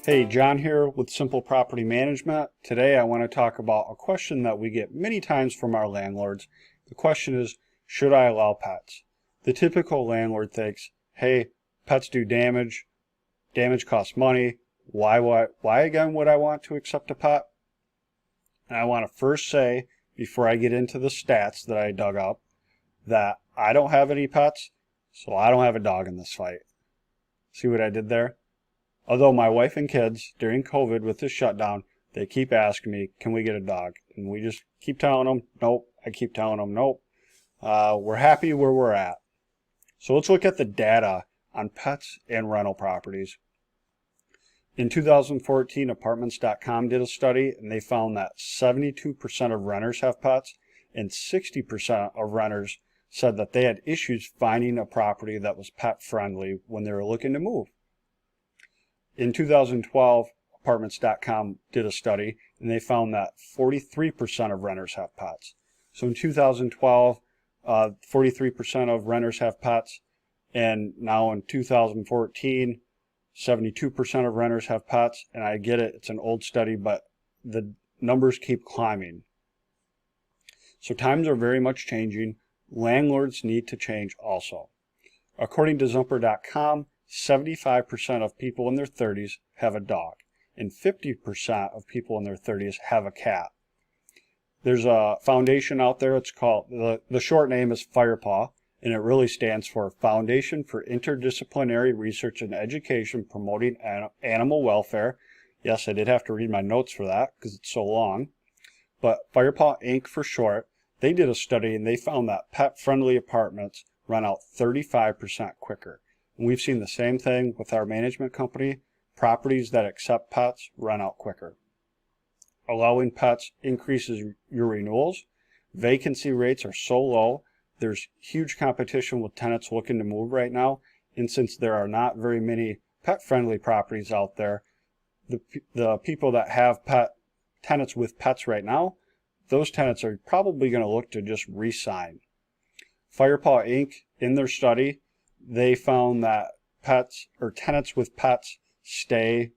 Hey, John here with Simple Property Management. Today I want to talk about a question that we get many times from our landlords. The question is, should I allow pets? The typical landlord thinks, hey, pets do damage, damage costs money, why again would I want to accept a pet? And I want to first say, before I get into the stats that I dug up, that I don't have any pets, so I don't have a dog in this fight. See what I did there? Although my wife and kids, during COVID with the shutdown, they keep asking me, can we get a dog? And we just keep telling them, nope. I keep telling them, nope. We're happy where we're at. So let's look at the data on pets and rental properties. In 2014, apartments.com did a study, and they found that 72% of renters have pets, and 60% of renters said that they had issues finding a property that was pet friendly when they were looking to move. In 2012, apartments.com did a study, and they found that 43% of renters have pets. So in 2012, 43% of renters have pets, and now in 2014, 72% of renters have pets. And I get it, it's an old study, but the numbers keep climbing. So times are very much changing. Landlords need to change also. According to Zumper.com, 75% of people in their 30s have a dog, and 50% of people in their 30s have a cat. There's a foundation out there, it's called, the short name is FIREPAW, and it really stands for Foundation for Interdisciplinary Research and Education Promoting Animal Welfare. Yes, I did have to read my notes for that because it's so long. But FIREPAW Inc. for short, they did a study and they found that pet-friendly apartments run out 35% quicker. And we've seen the same thing with our management company. Properties that accept pets run out quicker. Allowing pets increases your renewals. Vacancy rates are so low. There's huge competition with tenants looking to move right now. And since there are not very many pet-friendly properties out there, the people that have tenants with pets right now, those tenants are probably going to look to just re-sign. FIREPAW Inc. in their study, they found that tenants with pets stay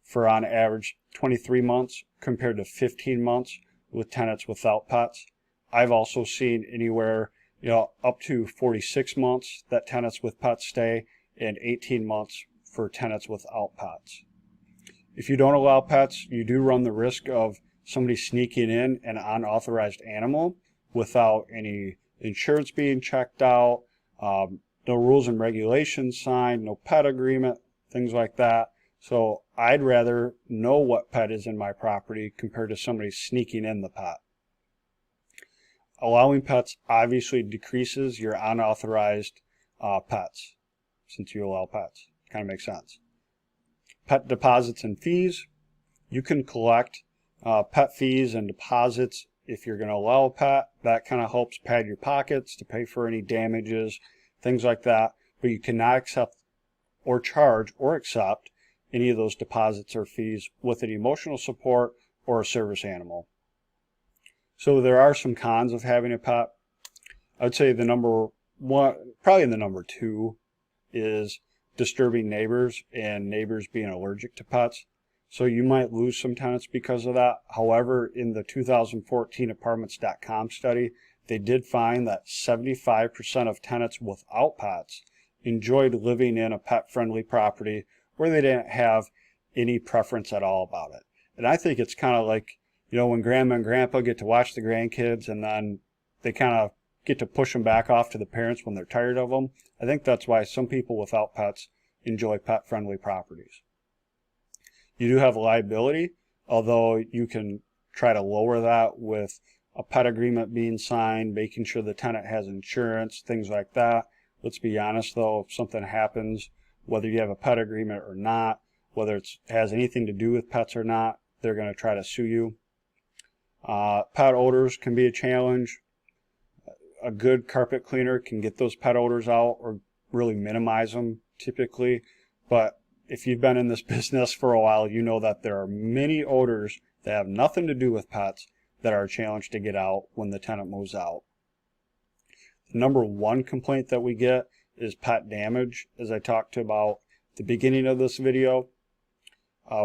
for on average 23 months compared to 15 months with tenants without pets. I've also seen anywhere, up to 46 months that tenants with pets stay and 18 months for tenants without pets. If you don't allow pets, you do run the risk of somebody sneaking in an unauthorized animal without any insurance being checked out, no rules and regulations signed, no pet agreement, things like that. So I'd rather know what pet is in my property compared to somebody sneaking in the pet. Allowing pets obviously decreases your unauthorized pets, since you allow pets. Kind of makes sense. Pet deposits and fees. You can collect pet fees and deposits if you're going to allow a pet. That kind of helps pad your pockets to pay for any damages, things like that. But you cannot accept or charge or accept any of those deposits or fees with an emotional support or a service animal. So there are some cons of having a pet. I'd say the number one, probably the number two, is disturbing neighbors and neighbors being allergic to pets. So you might lose some tenants because of that. However, in the 2014 apartments.com study, they did find that 75% of tenants without pets enjoyed living in a pet-friendly property where they didn't have any preference at all about it. And I think it's kind of like, when grandma and grandpa get to watch the grandkids and then they kind of get to push them back off to the parents when they're tired of them. I think that's why some people without pets enjoy pet-friendly properties. You do have liability, although you can try to lower that with a pet agreement being signed, making sure the tenant has insurance, things like that. Let's be honest though, if something happens, whether you have a pet agreement or not, whether it has anything to do with pets or not, they're going to try to sue you. Pet odors can be a challenge. A good carpet cleaner can get those pet odors out or really minimize them typically. But if you've been in this business for a while, you know that there are many odors that have nothing to do with pets that are a challenge to get out when the tenant moves out. The number one complaint that we get is pet damage, as I talked about at the beginning of this video.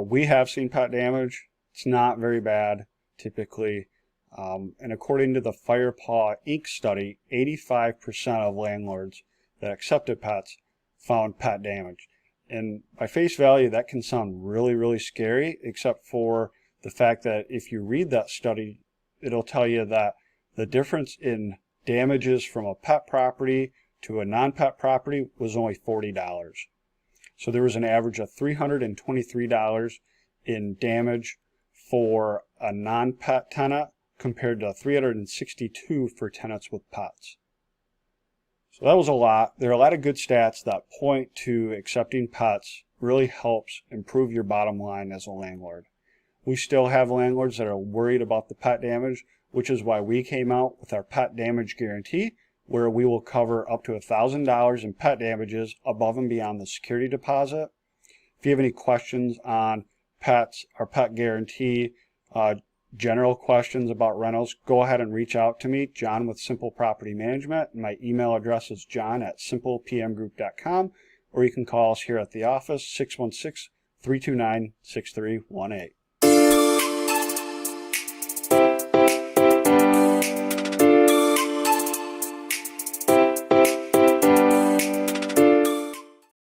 We have seen pet damage. It's not very bad, typically. And according to the Firepaw Inc. study, 85% of landlords that accepted pets found pet damage. And by face value, that can sound really, really scary, except for the fact that if you read that study, it'll tell you that the difference in damages from a pet property to a non-pet property was only $40. So there was an average of $323 in damage for a non-pet tenant compared to $362 for tenants with pets. So that was a lot. There are a lot of good stats that point to accepting pets really helps improve your bottom line as a landlord. We still have landlords that are worried about the pet damage, which is why we came out with our pet damage guarantee, where we will cover up to $1,000 in pet damages above and beyond the security deposit. If you have any questions on pets or pet guarantee, general questions about rentals, go ahead and reach out to me, John with Simple Property Management. My email address is john@simplepmgroup.com, or you can call us here at the office, 616-329-6318.